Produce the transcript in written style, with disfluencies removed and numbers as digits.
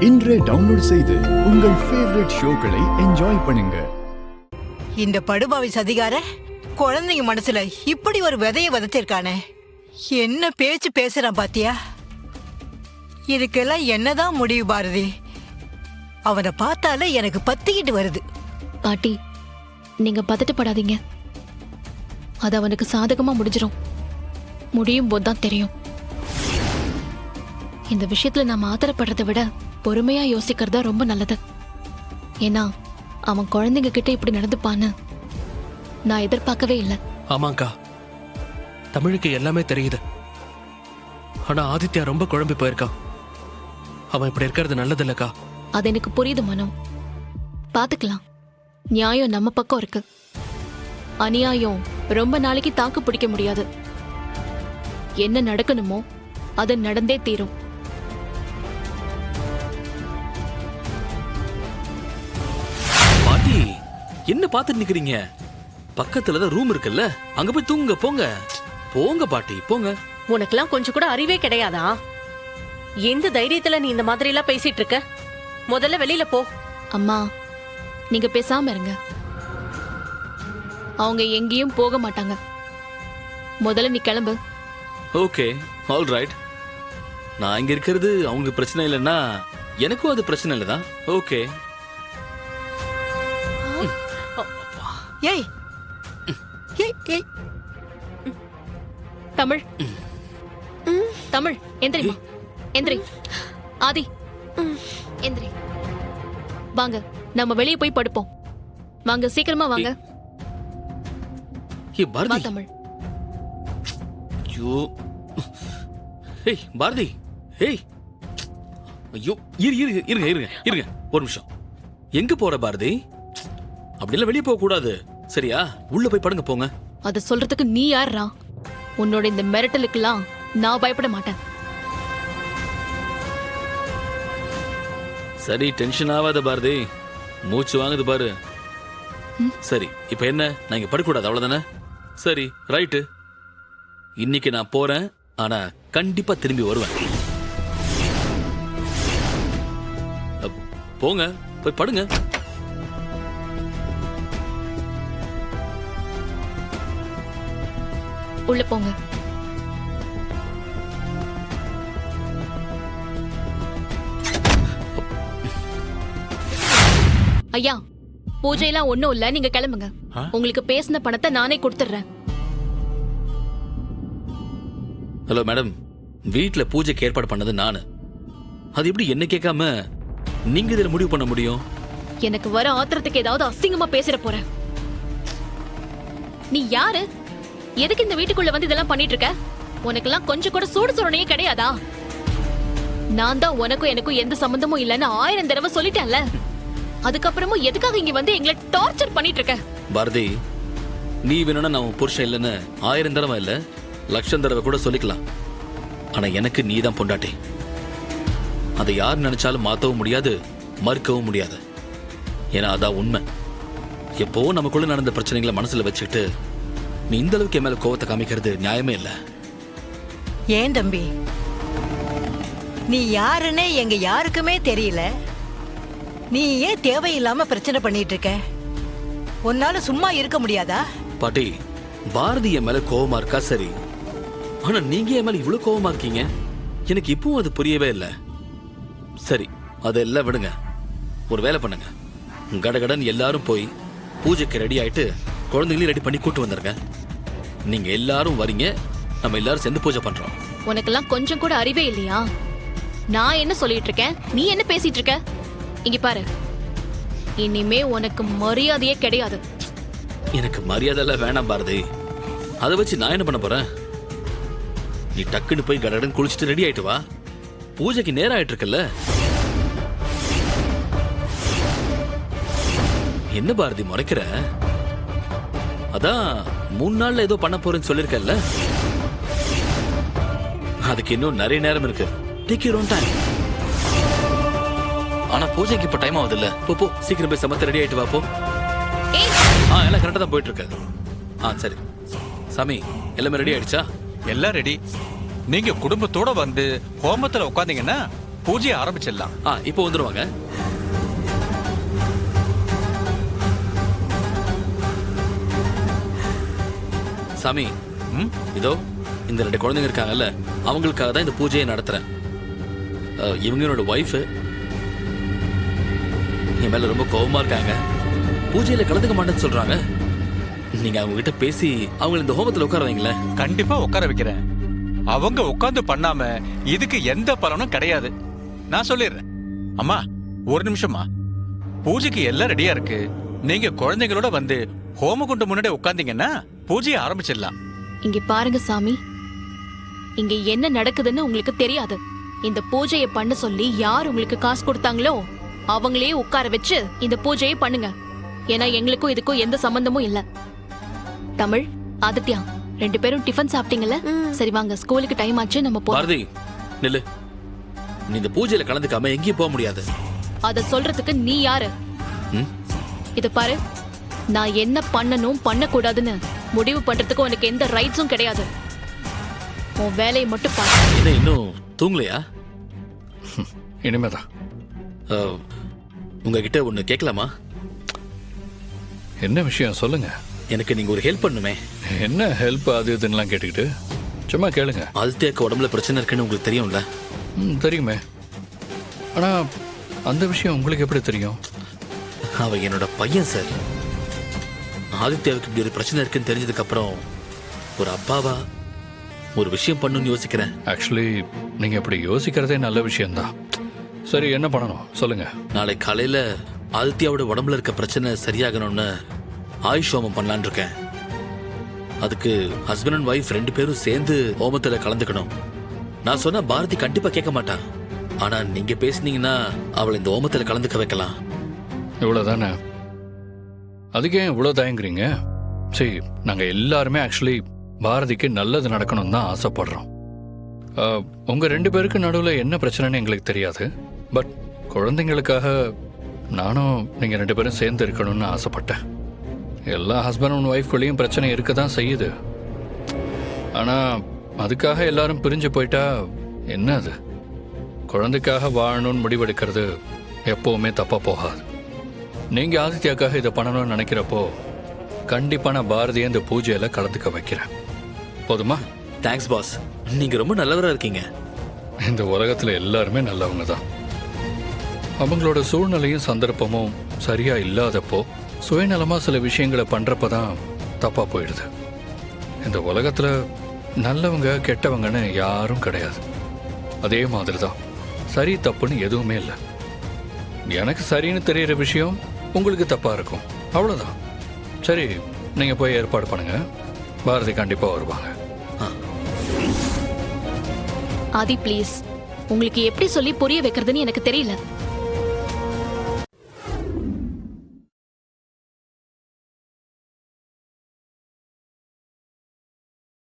இன்றே டவுன்லோட் செய்து உங்கள் ஃபேவரட் ஷோக்களை என்ஜாய் பண்ணுங்க. இந்த படுபாவி சதிகார குழந்தைங்க மனசுல இப்படி ஒரு விதைய விதைச்சிருக்கானே. என்ன பேச்சு பேசுறான் பாத்தியா? இதுக்கெல்லாம் என்னதான் முடிவு பாரதி? அவனை பார்த்தாலே எனக்கு பத்திக்கிட்டு வருது. பாட்டி, நீங்க பதட்டப்படாதீங்க. அது அவனுக்கு சாதகமா முடிஞ்சிடும். முடியும் போதுதான் தெரியும். இந்த விஷயத்துல நாம ஆத்திரப்படுறதை விட பொறுமையா யோசிக்கிறதா ரொம்ப நல்லது. ஏன்னா அவன் குழந்தைங்க கிட்ட இப்படி நடந்துப்பான்னு நான் எதிர்பார்க்கவே இல்லை. ஆமாங்கா, தமிழுக்கு எல்லாமே தெரியுது. ஆனா ஆதித்யா ரொம்ப குழம்பி போயிருக்கான். அவன் இப்படி இருக்கிறது நல்லது இல்லக்கா. அது எனக்கு புரியுது மனோ. பாத்துக்கலாம். நியாயம் நம்ம பக்கம் இருக்கு. அநியாயம் ரொம்ப நாளைக்கு தாக்கு பிடிக்க முடியாது. என்ன நடக்கணுமோ அது நடந்தே தீரும். பாட்டி, என்ன பாத்துட்டு நிக்கிறீங்க? பக்கத்துலதான் ரூம் இருக்குல்ல, அங்க போய் தூங்க. போங்க போங்க பாட்டி, போங்க. உனக்கெல்லாம் கொஞ்சம் கூட அறிவே கிடையாதா? எந்த தைரியத்துல நீ இந்த மாதிரி எல்லாம் பேசிட்டு இருக்க? முதல்ல வெளியில போ. அம்மா, நீங்க பேசாம இருங்க. அவங்க எங்கேயும் போக மாட்டாங்க. முதல்ல நீ கிளம்பு. Okay, all right. நான் இங்க இருக்கிறது அவங்க பிரச்சனை இல்லைன்னா எனக்கும் அது பிரச்சனை இல்லதான். ஓகே. ஏய் ஏய் ஏய் தமிழ், தமிழ் எந்திரிமா, எந்திரி. ஆதி, எந்திரி. வாங்க, நம்ம வெளியே போய் படுப்போம். வாங்க, சீக்கிரமா வாங்க. ஏய் வா பாரதி. தமிழ். ஐயோ, ஏய் பாரதி, ஏய், ஐயோ, இருங்க ஒரு நிமிஷம். எங்க போற பாரதி? அப்படிலாம் வெளியே போக கூடாது, சரியா? உள்ள போய் படுங்க, போங்க. அத சொல்றதுக்கு நீ யாரா? உன்னோட இந்த மிரட்டலுக்கெல்லாம் நான் பயப்பட மாட்டேன். சரி, டென்ஷன் ஆகாத பாரதி. மூச்சு வாங்குது பாரு. சரி, இப்ப என்ன? நான் இங்க படுக்கூடாது, அவ்வளவுதானே? சரி, ரைட்டு. இன்னைக்கு நான் போறேன், ஆனா கண்டிப்பா திரும்பி வருவேன். போங்க, போய் படுங்க. உள்ள போங்க. ஐயா, பூஜையெல்லாம் ஒண்ணும் இல்ல, நீங்க கிளம்புங்க. உங்களுக்கு பேசின பணத்தை நானே கொடுத்துறேன். ஹலோ மேடம், வீட்டுல பூஜைக்கு ஏற்பாடு பண்ணது நானு. அது எப்படி என்ன கேட்காம நீங்க இதுல முடிவு பண்ண முடியும்? எனக்கு வர ஆத்திரத்துக்கு ஏதாவது அசிங்கமா பேசிட போறேன். நீ யாரு? எதுக்கு இந்த வீட்டுக்குள்ள வந்து இதெல்லாம் பண்ணிட்டு இருக்க? உனக்கெல்லாம் கொஞ்சம் கூட சூடு சுரணையே கிடையாதா? நான் தான் உனக்கும் எனக்கும் எந்த சம்பந்தமும் இல்லைன்னு 1000 தடவை சொல்லிட்டேன்ல. அதுக்கப்புறமும் எதுக்காக இங்க வந்து எங்களை டார்ச்சர் பண்ணிட்டு இருக்க? பாரதி, நீ வேணும்னா நான் உன் புருஷன் இல்லைன்னு 1000 தடவை இல்ல, 1,00,000 தடவை கூட சொல்லிக்கலாம். ஆனா எனக்கு நீ தான் பொண்டாட்டி. அதை யார் நினைச்சாலும் மாத்தவும் முடியாது, மறுக்கவும் முடியாது. ஏன்னா அதான் உண்மை. எப்போ நமக்குள்ள நடந்த பிரச்சனைகளை மனசுல வச்சுக்கிட்டு நீ இந்த அளவுக்கு என் மேல கோவத்தை காமிக்கிறது நியாயமே இல்லை. ஏன் தம்பி, நீ யாருன்னே எங்க யாருக்குமே தெரியல. நீ ஏன் தேவையில்லாம பிரச்சனை பண்ணிட்டு இருக்க? உன்னால சும்மா இருக்க முடியாதா? பாட்டி, பாரதி என் மேல கோவமா இருக்கா சரி, ஆனா நீங்க என் மேல இவ்வளவு கோவமா இருக்கீங்க. எனக்கு இப்பவும் அது புரியவே இல்லை. சரி, அதெல்லாம் விடுங்க. ஒரு வேலை பண்ணுங்க, கடகடன் எல்லாரும் போய் பூஜைக்கு ரெடி ஆயிட்டு குழந்தைகளையும் ரெடி பண்ணி கூட்டு வந்துருங்க. நீங்க எல்லாரும் வரீங்க, நம்ம எல்லாரும் சேர்ந்து பூஜை பண்றோம். உனக்கெல்லாம் கொஞ்சம் கூட அறிவே இல்லையா? நான் என்ன சொல்லிட்டு இருக்கேன், நீ என்ன பேசிட்டு இருக்க? இங்க பாரு, இனிமே உனக்கு மரியாதையே கிடையாது. எனக்கு மரியாதை எல்லாம் வேணாம் பாரதி. அதை வச்சு நான் என்ன பண்ண போறேன்? நீ டக்குன்னு போய் கடகடன் குளிச்சுட்டு ரெடி ஆயிட்டு வா. பூஜைக்கு நேரம் ஆயிட்டு இருக்குல்ல. என்ன பாரதி முறைக்கிற? அதான் 3 நாள்ல ஏதோ பண்ண போறேன்னு சொல்லிருக்கல. அதுக்கு இன்னும் நிறைய நேரம் இருக்கு. Take your own time. ஆனா பூஜைக்கு இப்ப டைம் ஆகுது இல்ல? போ சீக்கிரம் போய் சமத்த ரெடி ஆயிட்டு வா. போ. எல்லாம் கரெக்டா தான் போயிட்டு இருக்கு. சரி சாமி, எல்லாமே ரெடி ஆயிடுச்சா? எல்லாம் ரெடி. நீங்க குடும்பத்தோட வந்து ஹோமத்துல உட்காந்தீங்கன்னா பூஜையை ஆரம்பிச்சிடலாம். இப்போ வந்துருவாங்க. சாமி, இதோ இந்த 2 குழந்தைங்க இருக்காங்கல்ல, அவங்களுக்காக தான் இந்த பூஜையை நடத்துறேன். இவங்க என்னோட ஒய்ஃப். என் மேல ரொம்ப கோபமா இருக்காங்க. பூஜையில கலந்துக்க மாட்டேன்னு சொல்றாங்க. நீங்க அவங்க கிட்ட பேசி அவங்க இந்த ஹோமத்துல உட்கார வைங்களேன். கண்டிப்பா உட்கார வைக்கிறேன். அவங்க உட்கார்ந்து பண்ணாம இதுக்கு எந்த பலனும் கிடையாது. நான் சொல்லிடுறேன். அம்மா, ஒரு நிமிஷமா. பூஜைக்கு எல்லாம் ரெடியா இருக்கு. நீங்க குழந்தைங்களோட வந்து ஹோமகுண்டம் முன்னாடி உட்கார்ந்தீங்கன்னா பூஜையை ஆரம்பிச்சிடலாம். இங்க பாருங்க சாமி, இங்க என்ன நடக்குதுன்னு உங்களுக்கு தெரியாது. இந்த பூஜையை பண்ண சொல்லி யார் உங்களுக்கு காசு கொடுத்தாங்களோ அவங்களே உட்கார வச்சு இந்த பூஜையை பண்ணுங்க. ஏன்னா எங்களுக்கும் இதுக்கும் எந்த சம்பந்தமும் இல்ல. தமிழ், ஆதித்யா 2 பேரும் டிஃபன் சாப்பிட்டீங்கல்ல? சரி வாங்க, ஸ்கூலுக்கு டைம் ஆச்சு, நம்ம போலாம். பாரதி, நில்லு. நீ இந்த பூஜையில கலந்துக்காம எங்கேயும் போக முடியாது. அத சொல்றதுக்கு நீ யாரு? இத பாரு, நான் என்ன பண்ணணும் பண்ணக்கூடாதுன்னு முடிவு பண்றதுக்கு உனக்கு எந்த ரைட்ஸும் கிடையாது. உன் வேலையை மட்டும் பாரு. என்ன இன்னும் தூங்கலையா? இனிமேதான். உங்ககிட்ட ஒண்ணு கேட்கலாமா? என்ன விஷயம் சொல்லுங்க. எனக்கு நீங்க ஒரு ஹெல்ப் பண்ணுமே. என்ன ஹெல்ப் அது இதுன்னெலாம் கேட்டுக்கிட்டு சும்மா கேளுங்க. ஆதித்யாக்கு உடம்புல பிரச்சனை இருக்குன்னு உங்களுக்கு தெரியும்ல? தெரியுமே. ஆனால் அந்த விஷயம் உங்களுக்கு எப்படி தெரியும்? அவ என்னோட பையன் சார். ஆதித்யாவுக்கு இப்படி ஒரு பிரச்சனை இருக்குன்னு தெரிஞ்சதுக்கு அப்புறம் ஒரு அப்பாவா ஒரு விஷயம் பண்ணணும்னு யோசிக்கிறேன். ஆக்சுவலி நீங்கள் இப்படி யோசிக்கிறதே நல்ல விஷயம்தான். சரி, என்ன பண்ணணும் சொல்லுங்க. நாளை காலையில ஆதித்யாவோட உடம்புல இருக்க பிரச்சனை சரியாகணும்னு ஆயுஷ் ஹோமம் பண்ணலான்னு இருக்கேன். அதுக்கு ஹஸ்பண்ட் அண்ட் ஒய்ஃப் 2 பேரும் சேர்ந்து ஹோமத்துல கலந்துக்கணும். நான் சொன்னா பாரதி கண்டிப்பா கேட்க மாட்டா. ஆனா நீங்க பேசுனீங்கன்னா அவளை இந்த ஹோமத்துல கலந்துக்க வைக்கலாம். இவ்வளோதானே? அதுக்கே இவ்வளோ தயங்குறீங்க? சரி, நாங்கள் எல்லாருமே ஆக்சுவலி பாரதிக்கு நல்லது நடக்கணும்னு தான் ஆசைப்படுறோம். உங்கள் 2 பேருக்கு நடுவில் என்ன பிரச்சனைன்னு எங்களுக்கு தெரியாது. பட் குழந்தைங்களுக்காக நானும் நீங்கள் 2 பேரும் சேர்ந்து இருக்கணும்னு ஆசைப்பட்டேன். எல்லா ஹஸ்பண்ட் அண்ட் ஒய்ஃப்குள்ளேயும் பிரச்சனை இருக்க தான் செய்யுது. ஆனால் அதுக்காக எல்லாரும் பிரிஞ்சு போயிட்டா என்ன அது? குழந்தைக்காக வாழணும்னு முடிவெடுக்கிறது எப்போவுமே தப்பாக போகாது. நீங்கள் ஆதித்யாக்காக இதை பண்ணணும்னு நினைக்கிறப்போ கண்டிப்பாக நான் பாரதியை இந்த பூஜையில் கலந்துக்க வைக்கிறேன். போதுமா? தேங்க்ஸ் பாஸ், நீங்க ரொம்ப நல்லவரா இருக்கீங்க. இந்த உலகத்தில் எல்லாருமே நல்லவங்க தான். அவங்களோட சூழ்நிலையும் சந்தர்ப்பமும் சரியா இல்லாதப்போ சுயநலமாக சில விஷயங்களை பண்ணுறப்ப தான் தப்பாக போயிடுது. இந்த உலகத்தில் நல்லவங்க கெட்டவங்கன்னு யாரும் கிடையாது. அதே மாதிரி தான் சரி தப்புன்னு எதுவுமே இல்லை. எனக்கு சரின்னு தெரிகிற விஷயம் உங்களுக்கு தப்பாக இருக்கும், அவ்வளோதான். சரி, நீங்கள் போய் ஏற்பாடு பண்ணுங்க. பாரதி கண்டிப்பாக வருவாங்க. ஆதி ப்ளீஸ், உங்களுக்கு எப்படி சொல்லி புரிய வைக்கிறதுன்னு எனக்கு தெரியல.